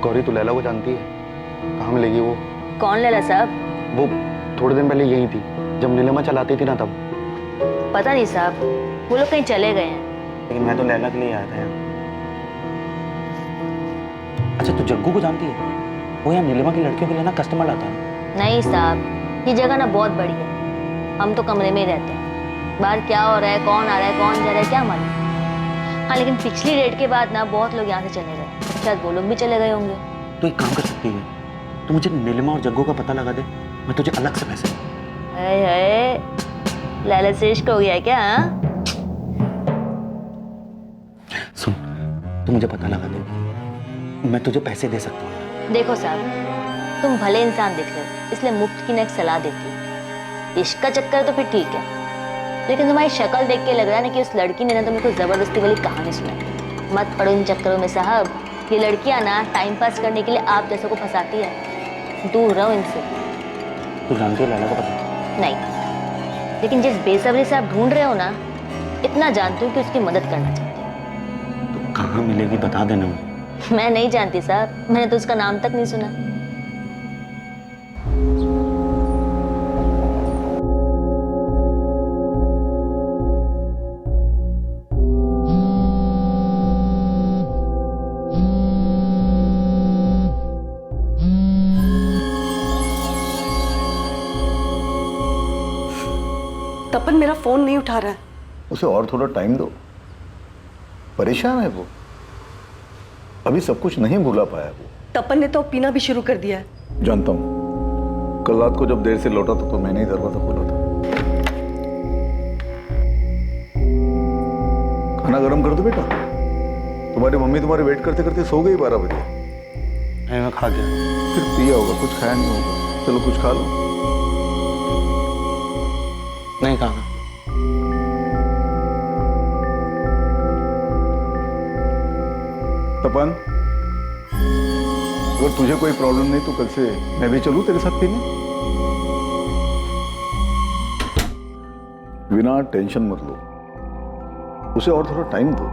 गौरी, तू लैला को जानती है? कहाँ मिलेगी वो? कौन लैला साहब? वो थोड़े दिन पहले यही थी, जब नीलिमा चलाती थी ना तब। पता नहीं साहब, वो लोग कहीं चले गए हैं। लेकिन मैं तो लैला के लिए आया था यहाँ। अच्छा, तू जग्गू को जानती है? वो यहाँ नीलिमा की लड़कियों के लिए ना कस्टमर लाता है। नहीं साहब, ये जगह ना बहुत बड़ी है, हम तो कमरे में ही रहते हैं। बाहर क्या हो रहा है, कौन आ रहा है, कौन जा रहा है, क्या मालूम। हाँ, लेकिन पिछली रेड के बाद ना बहुत लोग यहाँ से चले गए, शायद वो लोग भी चले गए होंगे। तो एक काम कर सकती है, तू मुझे नीलिमा और जग्गू का पता लगा दे, मैं तुझे अलग से पैसे दूँ। है लैला से इश्क हो गया है क्या? हाँ? सुन, तू मुझे पता लगा दे, मैं तुझे पैसे दे सकता हूँ। देखो साहब, तुम भले इंसान दिख रहे हो, इसलिए मुफ्त की ना एक सलाह देती हूँ। इश्क का चक्कर तो फिर ठीक है, लेकिन तुम्हारी शक्ल देख के लग रहा है ना कि उस लड़की ने ना तुमको जबरदस्ती वाली कहानी सुनाई। मत पड़ो इन चक्करों में साहब, ये लड़कियां ना टाइम पास करने के लिए आप जैसों को फंसाती है, दूर रहो इनसे। तू जानती है लैला को पता? नहीं, लेकिन जिस बेसब्री से आप ढूंढ रहे हो ना, इतना जानती हूँ कि उसकी मदद करना चाहती हूँ। तो कहाँ मिलेगी बता देना। मैं नहीं जानती साहब, मैंने तो उसका नाम तक नहीं सुना। तपन मेरा फोन नहीं उठा रहा है। उसे और थोड़ा टाइम दो, परेशान है वो, अभी सब कुछ नहीं भूला पाया वो। तपन ने तो पीना भी शुरू कर दिया है। जानता हूँ, कल रात को जब देर से लौटा था तो मैंने ही दरवाजा खोला था। खाना गर्म कर दो बेटा, तुम्हारी मम्मी तुम्हारे वेट करते करते सो गई 12 बजे। मैं खा गया। फिर पिया होगा, कुछ खाया नहीं होगा। चलो कुछ खा लो। नहीं खाना। तपन, अगर तुझे कोई प्रॉब्लम नहीं तो कल से मैं भी चलूं तेरे साथ पीने? बिना टेंशन मत लो, उसे और थोड़ा टाइम दो।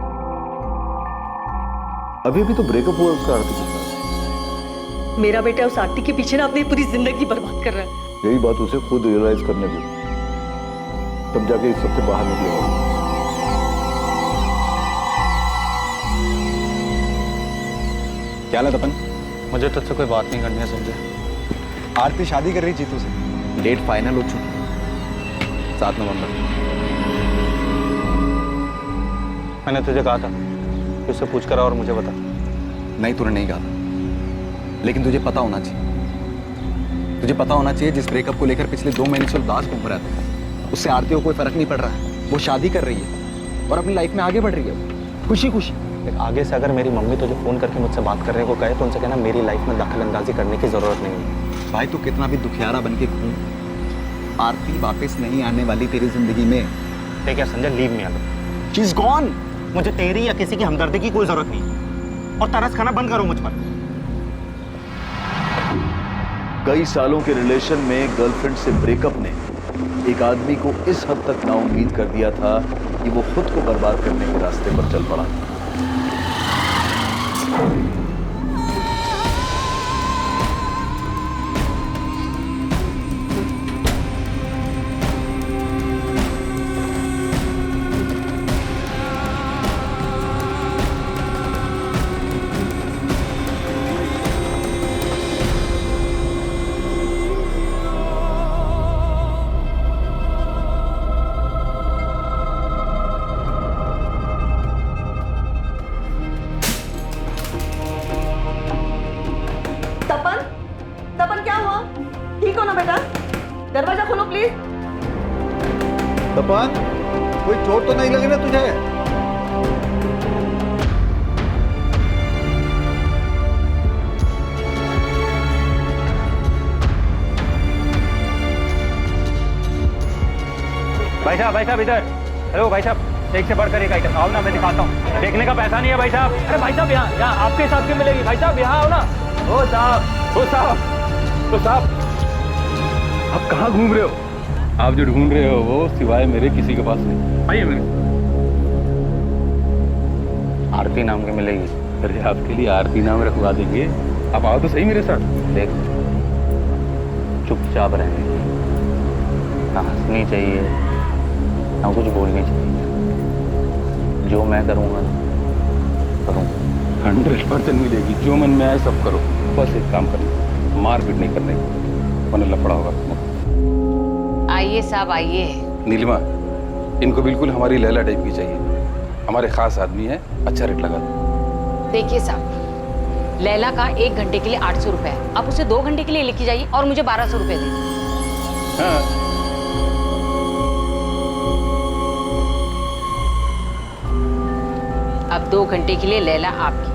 अभी अभी तो ब्रेकअप हुआ उसका आरती के साथ। मेरा बेटा उस आरती के पीछे ना अपनी पूरी जिंदगी बर्बाद कर रहा है। यही बात उसे खुद रियलाइज करने दो, तब जाके इस सबसे बाहर निकलेगा। क्या हाल है तपन? मुझे तुझसे कोई बात नहीं करनी है समझे। आरती शादी कर रही जीतू से, डेट फाइनल हो चुकी, 7 नवंबर। मैंने तुझे कहा था कि उससे पूछ कर आ और मुझे बता। नहीं, तूने नहीं कहा था, लेकिन तुझे पता होना चाहिए। तुझे पता होना चाहिए जिस ब्रेकअप को लेकर पिछले 2 महीने से उदास घूम रहा था, उससे आरती को कोई फर्क नहीं पड़ रहा है। वो शादी कर रही है और अपनी लाइफ में आगे बढ़ रही है, खुशी खुशी। आगे से अगर मेरी मम्मी तुझे फोन करके मुझसे बात करने को कहे तो उनसे कहना मेरी लाइफ में दखल अंदाजी करने की जरूरत नहीं है। भाई तू कितना भी दुखियारा बन के घूम, आरती वापस नहीं आने वाली तेरी जिंदगी में। ठीक है Sanjay, leave me alone. She is gone. मुझे तेरी या किसी की हमदर्दी की कोई जरूरत नहीं और तरस खाना बंद करो मुझ पर। कई सालों के रिलेशन में गर्लफ्रेंड से ब्रेकअप ने एक आदमी को इस हद तक नाउम्मीद कर दिया था कि वो खुद को बर्बाद करने के रास्ते पर चल पड़ा। तपन, तपन क्या हुआ? ठीक हो ना बेटा? दरवाजा खोलो प्लीज। तपन, कोई चोट तो नहीं लगी ना तुझे? भाई साहब इधर। हेलो भाई साहब, एक से बढ़कर एक आइटम। आओ ना, मैं दिखाता हूँ। देखने का पैसा नहीं है भाई साहब। अरे भाई साहब, यहाँ आपके हिसाब की मिलेगी। भाई साहब यहाँ आओ ना। ओ साहब, आप कहाँ घूम रहे हो? आप जो ढूंढ रहे हो वो सिवाय मेरे किसी के पास नहीं। आइए मेरे। आरती नाम की मिलेगी। अरे आपके लिए आरती नाम रखवा देंगे। आप आओ तो सही मेरे साथ। देख, चुपचाप रहने, ना हंसनी चाहिए ना कुछ बोलनी चाहिए। जो मैं करूँगा करूँगा। 100% मिलेगी, जो मन में आए सब करो। बस एक काम करना, मारपीट नहीं करने की, वरना लफड़ा होगा। आइए साहब आइए। नीलिमा, इनको बिल्कुल हमारी लैला टाइप की चाहिए। हमारे खास आदमी है, अच्छा रेट लगा दो। देखिए साहब, लैला का 1 घंटे के लिए 800 रुपए है। आप उसे 2 घंटे के लिए लेके जाइए और मुझे 1200 रुपए दें। हाँ, अब 2 घंटे के लिए लैला आपकी।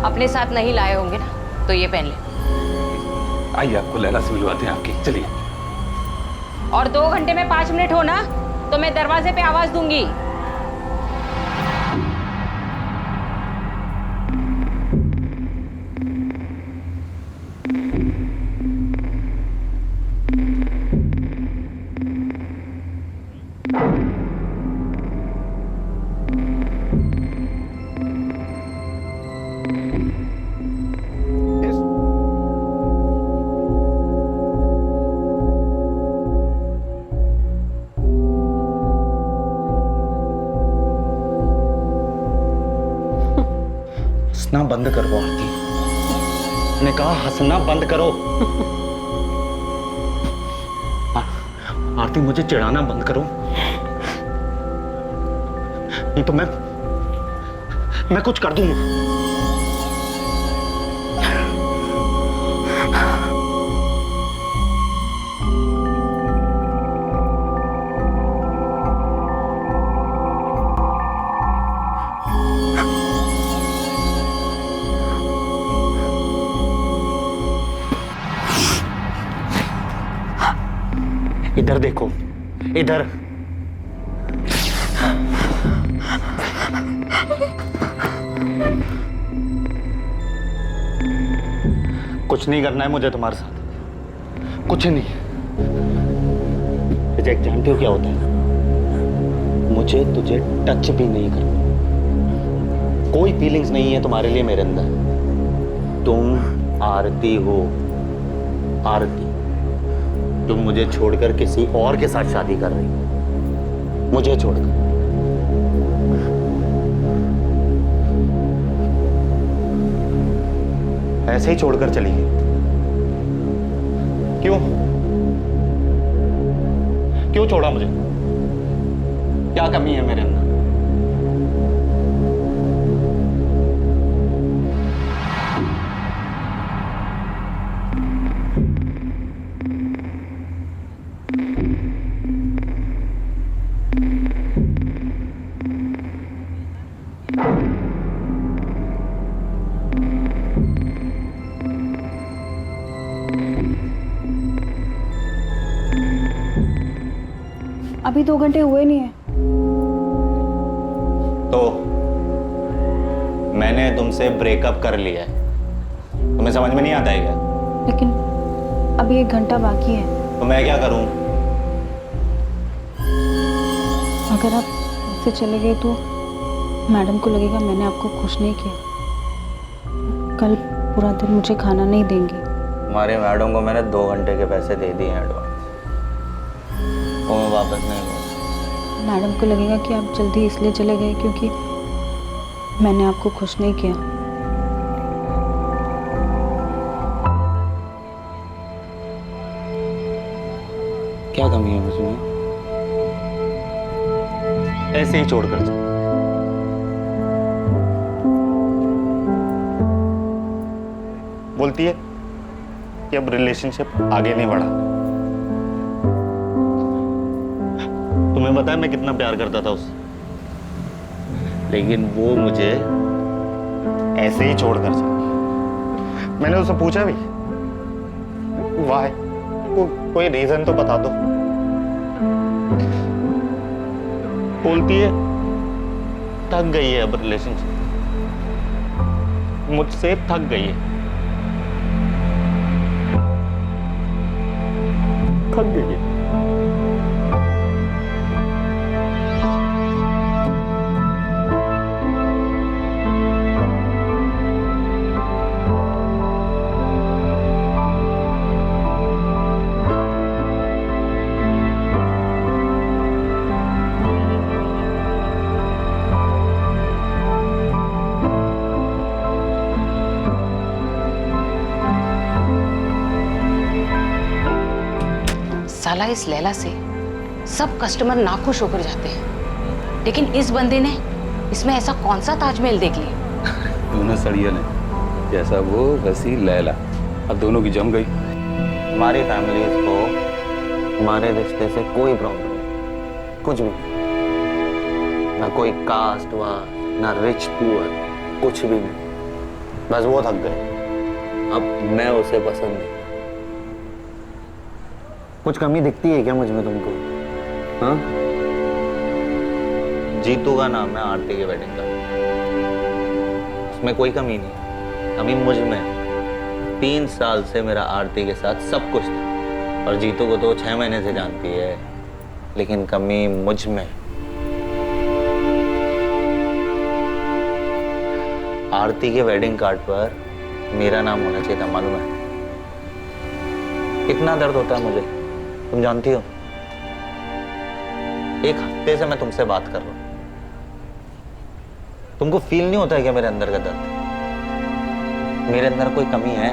अपने साथ नहीं लाए होंगे ना, तो ये पहन ले। आइए आपको लैला से मिलवाते हैं आपकी, चलिए। और 2 घंटे में 5 मिनट हो ना, तो मैं दरवाजे पे आवाज दूंगी। हंसना बंद करो आरती, मैंने कहा हंसना बंद करो। आरती, मुझे चिढ़ाना बंद करो, नहीं तो मैं कुछ कर दूंगा। इधर देखो, इधर। कुछ नहीं करना है मुझे तुम्हारे साथ, कुछ नहीं। रिजेक्ट जानते हो क्या होता है? मुझे तुझे टच भी नहीं करना, कोई फीलिंग्स नहीं है तुम्हारे लिए मेरे अंदर। तुम आरती हो, आरती। तुम मुझे छोड़कर किसी और के साथ शादी कर रही हो, मुझे छोड़कर। ऐसे ही छोड़कर चली गई। क्यों क्यों छोड़ा मुझे? क्या कमी है मेरे अंदर? अभी 2 घंटे हुए नहीं है। तो मैंने तुमसे ब्रेकअप कर लिया है, तुम्हें समझ में नहीं आता है क्या? लेकिन अभी 1 घंटा बाकी है। तो मैं क्या करूं? अगर आप मुझसे चले गए तो मैडम को लगेगा मैंने आपको खुश नहीं किया। कल पूरा दिन मुझे खाना नहीं देंगी। हमारे मैडम को मैंने 2 घंटे के पैसे दे दिए हैं एडवांस, वो मैं वापस नहीं लूँगा। मैडम को लगेगा कि आप जल्दी इसलिए चले गए क्योंकि मैंने आपको खुश नहीं किया। क्या कमी है मुझमें? ऐसे ही छोड़कर चल। बोलती है कि अब रिलेशनशिप आगे नहीं बढ़ा। तुम्हें पता है मैं कितना प्यार करता था उससे, लेकिन वो मुझे ऐसे ही छोड़कर चली। मैंने उससे पूछा भी, वाह, कोई रीजन तो बता दो। बोलती है थक गई है अब रिलेशनशिप, मुझसे थक गई है, थक गई है। साला इस लैला से सब कस्टमर नाखुश होकर जाते हैं, लेकिन इस बंदे ने इसमें ऐसा कौन सा ताजमहल देख लिया? दोनों सड़िया ने, जैसा वो वैसी लैला, अब दोनों की जम गई। हमारी फैमिलीज को हमारे रिश्ते से कोई प्रॉब्लम नहीं, कुछ भी नहीं। ना कोई कास्ट वार, ना रिच पुअर, कुछ भी नहीं। बस वो थक गए, अब मैं उसे पसंद नहीं। कुछ कमी दिखती है क्या मुझ में तुमको? हाँ, जीतू का नाम है आरती के वेडिंग का, उसमें कोई कमी नहीं। कमी मुझ में। 3 साल से मेरा आरती के साथ सब कुछ था, और जीतू को तो 6 महीने से जानती है, लेकिन कमी मुझ में। आरती के वेडिंग कार्ड पर मेरा नाम होना चाहिए था, मालूम है? कितना दर्द होता है मुझे, तुम जानती हो। 1 हफ्ते से मैं तुमसे बात कर रहा हूं, तुमको फील नहीं होता है क्या मेरे अंदर का दर्द? मेरे अंदर कोई कमी है,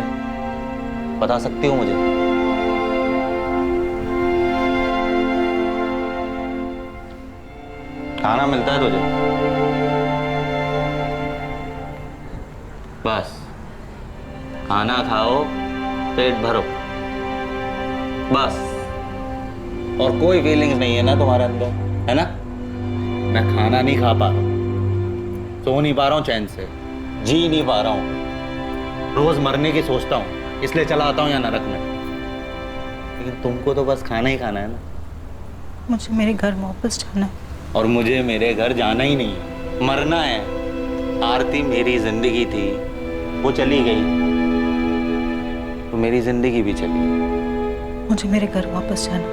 बता सकती हो मुझे? खाना मिलता है तुझे? बस खाना खाओ, पेट भरो, बस। और कोई फीलिंग्स नहीं है ना तुम्हारे अंदर, है ना? मैं खाना नहीं खा पा रहा हूं, सो नहीं पा रहा हूं चैन से, जी नहीं पा रहा हूं, रोज मरने की सोचता हूं, इसलिए चला आता हूं यहाँ नरक में। लेकिन तुमको तो बस खाना ही खाना है ना। मुझे मेरे घर वापस जाना है। और मुझे मेरे घर जाना ही नहीं है, मरना है। आरती मेरी जिंदगी थी, वो चली गई तो मेरी जिंदगी भी चली गई। मुझे मेरे घर वापस जाना,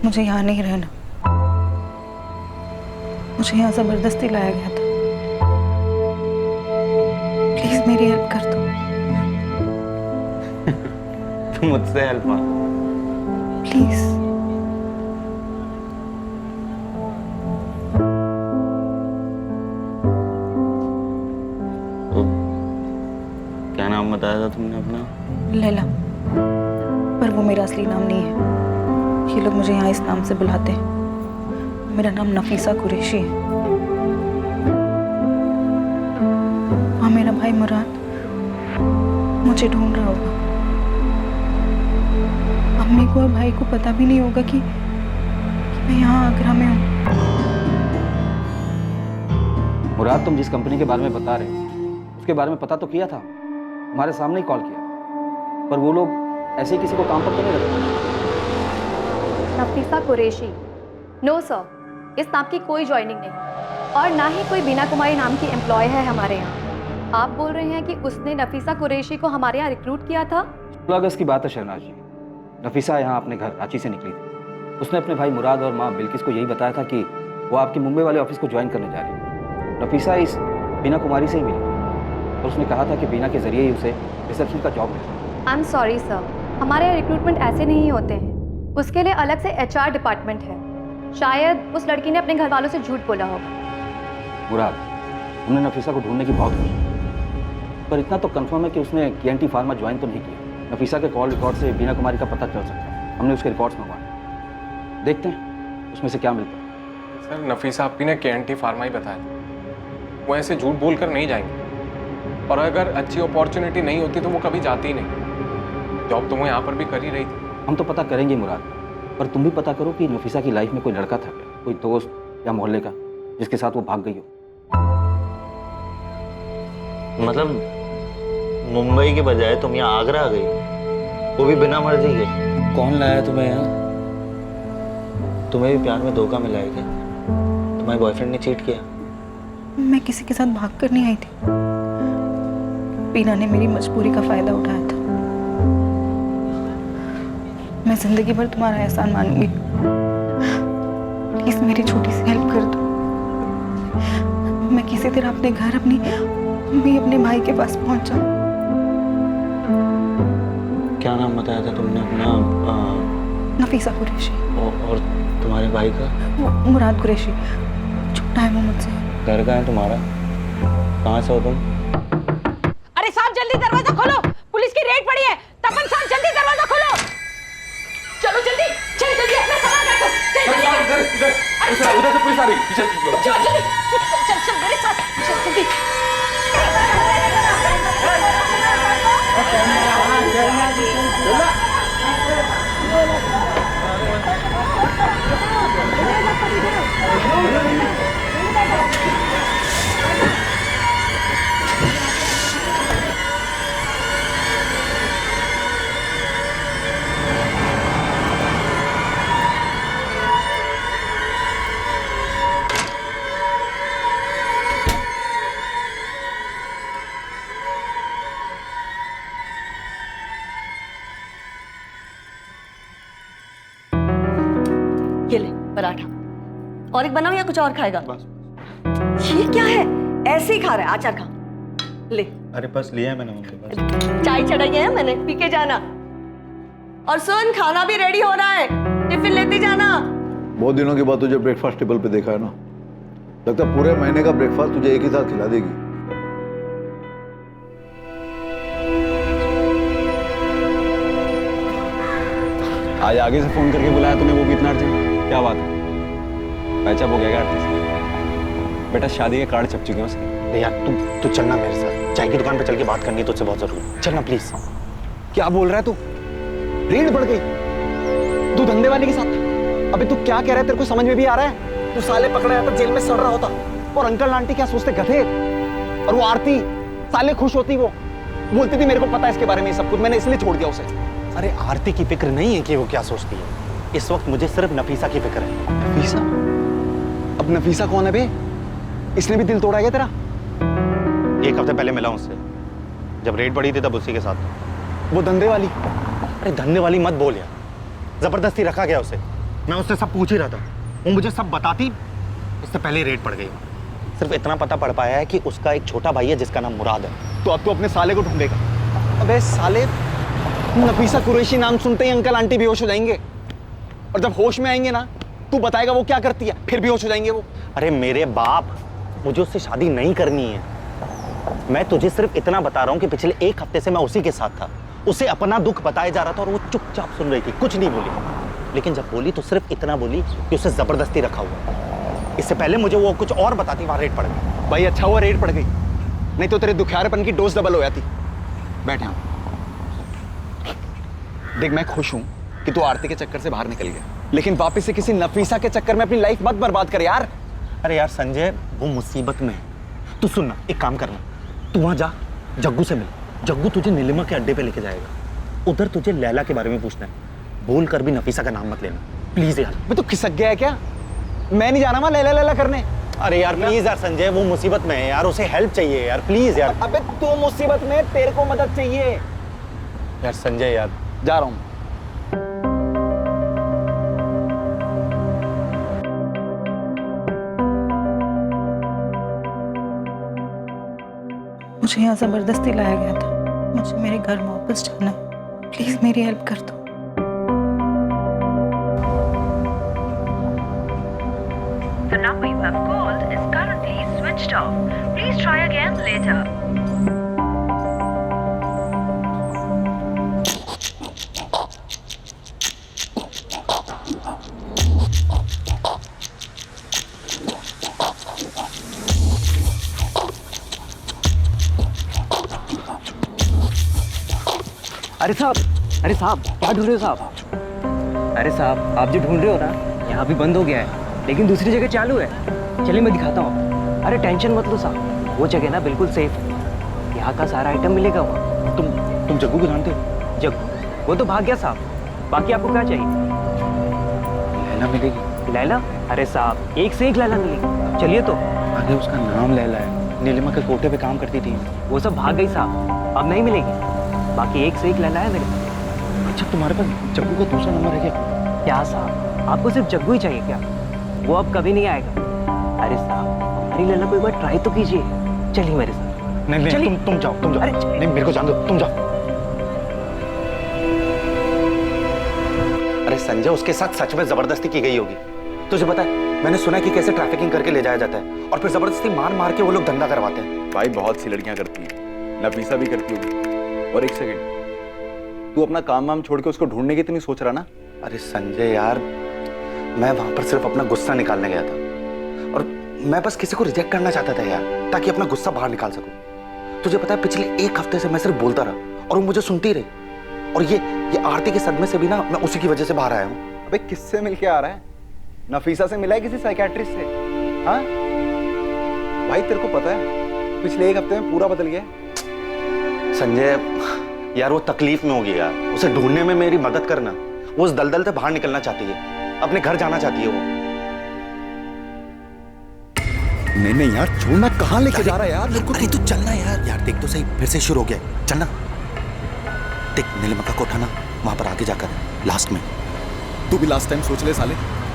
मुझे यहाँ नहीं रहना। मुझे यहाँ जबरदस्ती लाया गया था। प्लीज मेरी हेल्प कर दो। तुम मुझसे हेल्प मांगो, प्लीज। क्या नाम बताया था तुमने अपना? लैला, पर वो मेरा असली नाम नहीं है। ये लोग मुझे यहाँ इस नाम से बुलाते हैं। मेरा नाम नफीसा कुरैशी है। हाँ, मेरा भाई मुराद मुझे ढूंढ रहा होगा। अम्मी को और भाई को पता भी नहीं होगा कि मैं यहाँ आगरा में हूँ। मुराद, तुम जिस कंपनी के बारे में बता रहे हो उसके बारे में पता तो किया था, हमारे सामने ही कॉल किया, पर वो लोग ऐसे ही किसी को काम पर तो नहीं रखते। नफीसा कुरैशी? नो सर, इस नाम की कोई ज्वाइनिंग नहीं, और ना ही कोई बीना कुमारी नाम की एम्प्लॉय है हमारे यहाँ। आप बोल रहे हैं कि उसने नफीसा कुरैशी को हमारे यहाँ रिक्रूट किया था? 16 अगस्त की बात है शहनाज जी। नफीसा यहाँ अपने घर रांची से निकली थी। उसने अपने भाई मुराद और माँ बिल्किस को यही बताया था कि वो आपके मुंबई वाले ऑफिस को ज्वाइन करने जा रही है। नफीसा इस बीना कुमारी से ही मिली और उसने कहा था कि बीना के जरिए ही उसे रिसेप्शन का जॉब मिला। आई एम सॉरी सर, हमारे यहाँ रिक्रूटमेंट ऐसे नहीं होते हैं। उसके लिए अलग से HR डिपार्टमेंट है। शायद उस लड़की ने अपने घर वालों से झूठ बोला होगा। मुराद, हमने नफीसा को ढूंढने की बहुत कोशिश की, पर इतना तो कंफर्म है कि उसने KNT फार्मा ज्वाइन तो नहीं किया। नफीसा के कॉल रिकॉर्ड से बीना कुमारी का पता चल सकता है। हमने उसके रिकॉर्ड्स मंगवाए, देखते हैं उसमें से क्या मिलता है। सर, नफीसा आपकी ने KNT फार्मा ही बताया था। वो ऐसे झूठ बोल कर नहीं जाएंगे, और अगर अच्छी अपॉर्चुनिटी नहीं होती तो वो कभी जाती ही नहीं। जॉब तो वो यहाँ पर भी कर ही रही थी। हम तो पता करेंगे मुराद, पर तुम भी पता करो कि नफीसा की लाइफ में कोई लड़का था, कोई दोस्त या मोहल्ले का, जिसके साथ वो भाग गई हो। मतलब मुंबई के बजाय तुम यहाँ आगरा आ गई, वो भी बिना मर्जी के? कौन लाया तुम्हें यहाँ? तुम्हें भी प्यार में धोखा मिला है क्या? तुम्हारे बॉयफ्रेंड ने चीट किया? मैं किसी के साथ भाग कर नहीं आई थी। बीना ने मेरी मजबूरी का फायदा उठाया था। मैं जिंदगी भर तुम्हारा एहसान मानूंगी। प्लीज मेरी छोटी सी हेल्प कर दो। मैं किसी तरह अपने घर, अपनी अम्मी, अपने भाई के पास पहुंच जाऊं। क्या नाम बताया था तुमने अपना? नफीसा कुरैशी। और तुम्हारे भाई का? मुराद कुरैशी। छोटा है वो मुझसे। घर का है तुम्हारा? कहाँ से हो तुम? अरे साहब, जल्दी दरवाजा खोलो, पुलिस की रेड पड़ी है। तपन साहब, जल्दी दरवाजा खोलो। चलो जल्दी, चल जल्दी अपना सामान रखो, चल जल्दी, उधर से पुलिस आ रही है, पीछे चल जल्दी, चल चल मेरे साथ, चल जल्दी। ये ले पराठा, और एक बनाओ या कुछ और खाएगा? ये क्या है, ऐसे ही खा रहा है, आचार खा ले। अरे बस लिया है मैंने मम्मी, बस। चाय चढ़ाई है मैंने, पी के जाना। और सुन, खाना भी रेडी हो रहा है, टिफिन लेते जाना। बहुत दिनों के बाद तुझे ब्रेकफास्ट टेबल पे देखा है ना, लगता है पूरे महीने का ब्रेकफास्ट तुझे एक ही साथ खिला देगी। आज आगे से फोन करके बुलाया तूने, वो भी इतना अर्जेंट? क्या बात है, पैचअप हो गया क्या आरती से? बेटा शादी के कार्ड छप चुके हैं उसके। नहीं यार, तू चलना मेरे साथ, चाय की दुकान पे चल के बात करनी है तुझसे बहुत जरूरी, चलना प्लीज। क्या बोल रहा है तू? रेड बढ़ गई? तू धंधे वाले के साथ था? अबे तू क्या कह रहा है, तेरे को समझ में भी आ रहा है? तू साले पकड़ा जाता, जेल में सड़ रहा होता, और अंकल आंटी क्या सोचते, गधे। और वो आरती साले खुश होती, वो बोलती थी मेरे को पता है इसके बारे में सब कुछ, मैंने इसलिए छोड़ दिया उसे। अरे आरती की फिक्र नहीं है कि वो क्या सोचती है, इस वक्त मुझे सिर्फ नफीसा की फिक्र है। नफीसा? अब नफीसा कौन है बे? इसने भी दिल तोड़ा गया तेरा? एक हफ्ते पहले मिला उससे, जब रेड पड़ी थी तब उसी के साथ। वो धंधे वाली? अरे धंधे वाली मत बोल यार, जबरदस्ती रखा गया उसे। मैं उससे सब पूछ ही रहा था, वो मुझे सब बताती, इससे पहले रेड पड़ गई। सिर्फ इतना पता पड़ पाया है कि उसका एक छोटा भाई है जिसका नाम मुराद है। तो अब तो अपने साले को ढूंढेगा। अबे साले, नफीसा कुरैशी नाम सुनते ही अंकल आंटी बेहोश हो जाएंगे, और जब होश में आएंगे ना, तू बताएगा वो क्या करती है, फिर बेहोश हो जाएंगे वो। अरे मेरे बाप, मुझे उससे शादी नहीं करनी है। मैं तुझे सिर्फ इतना बता रहा हूँ कि पिछले एक हफ्ते से मैं उसी के साथ था, उसे अपना दुख बताया जा रहा था और वो चुपचाप सुन रही थी, कुछ नहीं बोली। लेकिन जब बोली तो सिर्फ इतना बोली कि उसे जबरदस्ती रखा हुआ। इससे पहले मुझे वो कुछ और बताती, वहां रेड पड़ गई। भाई अच्छा हुआ रेड पड़ गई, नहीं तो तेरे दुखियारेपन की डोज डबल हो जाती। बैठ यहाँ। देख मैं खुश हूँ कि तू आरती के चक्कर से बाहर निकल गया, लेकिन वापस से किसी नफीसा के चक्कर में अपनी लाइफ मत बर्बाद कर यार। अरे यार संजय, वो मुसीबत में है। तू सुनना, एक काम करना, तू वहां जा, जग्गू से मिल। जग्गू तुझे नीलिमा के अड्डे पे लेके जाएगा, उधर तुझे लैला के बारे में पूछना है। बोल कर भी नफीसा का नाम मत लेना प्लीज यार। मैं तो खिसक गया है क्या? मैं नहीं जाना वहां लैला लैला करने। अरे यार प्लीज यार संजय, वो मुसीबत में है यार, उसे हेल्प चाहिए यार, प्लीज यार। अबे तू मुसीबत में, तेरे को मदद चाहिए यार संजय यार, जा रहा हूँ। मुझे यहाँ जबरदस्ती लाया गया था, मुझे मेरे घर वापस जाना है, प्लीज मेरी हेल्प कर दो। The number you have called is currently switched off. Please try again later. अरे साहब क्या ढूंढ रहे हो साहब? अरे साहब आप जो ढूंढ रहे हो ना, यहाँ भी बंद हो गया है, लेकिन दूसरी जगह चालू है। चलिए मैं दिखाता हूँ। अरे टेंशन मत लो साहब, वो जगह ना बिल्कुल सेफ है, यहाँ का सारा आइटम मिलेगा वहाँ। तुम जग्गू को जानते हो? जग्गू वो तो भाग गया साहब। बाकी आपको क्या चाहिए? लैला मिलेगी? लैला? अरे साहब एक से एक लैला मिलेगी, चलिए तो। अरे उसका नाम लैला है, नीलिमा के कोटे पे काम करती थी। वो सब भाग गई साहब, अब नहीं मिलेगी। बाकी एक से एक लैला है मेरे पास। अच्छा तुम्हारे पास जग्गू का दूसरा नंबर है क्या? क्या साहब, आपको सिर्फ जग्गू ही चाहिए क्या? वो अब कभी नहीं आएगा। अरे साहब हमारी लैला को एक बार ट्राई तो कीजिए, चलिए मेरे साथ। नहीं तुम जाओ। अरे नहीं मेरे को जान दो, तुम जाओ। अरे संजय, उसके साथ सच में जबरदस्ती की गई होगी। तुझे पता है, मैंने सुना है कि कैसे ट्रैफिकिंग करके ले जाया जाता है और फिर जबरदस्ती मार मार के वो लोग धंधा करवाते हैं। भाई बहुत सी लड़कियां करती हैं, नफीसा भी करती होगी। और एक सेकंड, तू अपना काम वाम छोड़ के उसको ढूंढने की तो नहीं सोच रहा ना? अरे संजय यार, मैं वहां पर सिर्फ अपना गुस्सा निकालने गया था और मैं बस किसी को रिजेक्ट करना चाहता था यार, ताकि अपना गुस्सा बाहर निकाल सकूं। तुझे पता है पिछले 1 हफ्ते से मैं सिर्फ बोलता रहा और वो मुझे सुनती रही, और ये आरती के सदमे से भी ना मैं उसी की वजह से बाहर आया हूँ। अबे किससे मिलके आ रहा है? नफीसा से मिला है किसी साइकियाट्रिस्ट से? हाँ भाई, तेरे को पता है पिछले 1 हफ्ते में पूरा बदल गया है। संजय यार, वो तकलीफ में होगी यार, उसे ढूंढने में मेरी मदद करना। वो उस दलदल से बाहर निकलना चाहती है, अपने घर जाना चाहती है वो। नहीं नहीं यार, छोड़ना, कहाँ लेके जा रहा है यार? अरे तू चलना यार। यार देख तो सही, फिर से शुरू हो गया। चलना, देख नीलिमा का कोठा ना वहां पर आगे जाकर लास्ट में। तू भी लास्ट टाइम सोच ले साले,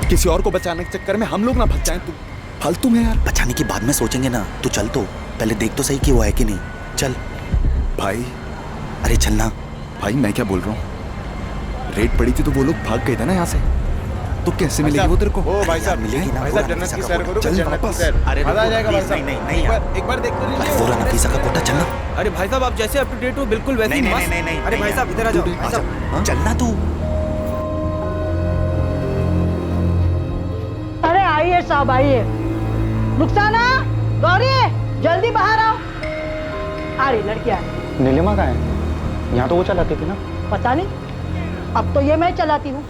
किसी और को बचाने के चक्कर में हम लोग ना फंस जाएं। तू फालतू में यार। बचाने की बाद में सोचेंगे ना, तू चल तो पहले देख तो सही कि वो है कि नहीं। चल भाई। अरे चलना भाई। मैं क्या बोल रहा हूँ, रेड पड़ी थी तो वो लोग भाग गए थे ना यहाँ से, तो कैसे मिलेगी वो तेरे को? ओ भाई साहब, मिलेगी ना। भाई साहब, जन्नत की सैर करो, चल वापस। अरे मजा आ जाएगा भाई साहब। नहीं एक बार देख तो लीजिए। वो रहा नफीसा का कोठा, चलना। अरे भाई साहब, आप जैसे अप टू डेट हो बिल्कुल वैसे ही मस्त। अरे भाई साहब इधर आ जाओ। भाई साहब चलना तू। अरे आइए साहब, आइए। रुखसाना, गौरी, जल्दी बाहर आओ। आ रही लड़कियां। नीलिमा कहाँ है? यहाँ तो वो चलाती थी ना। पता नहीं, अब तो ये मैं चलाती हूँ।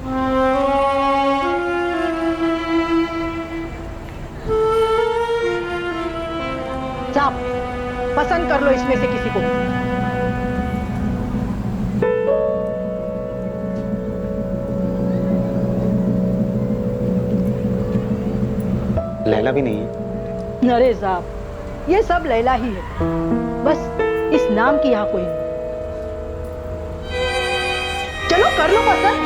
साहब, पसंद कर लो इसमें से किसी को। लैला भी नहीं है। अरे साहब, ये सब लैला ही है, बस इस नाम की यहाँ कोई नहीं। चलो कर लो पसंद।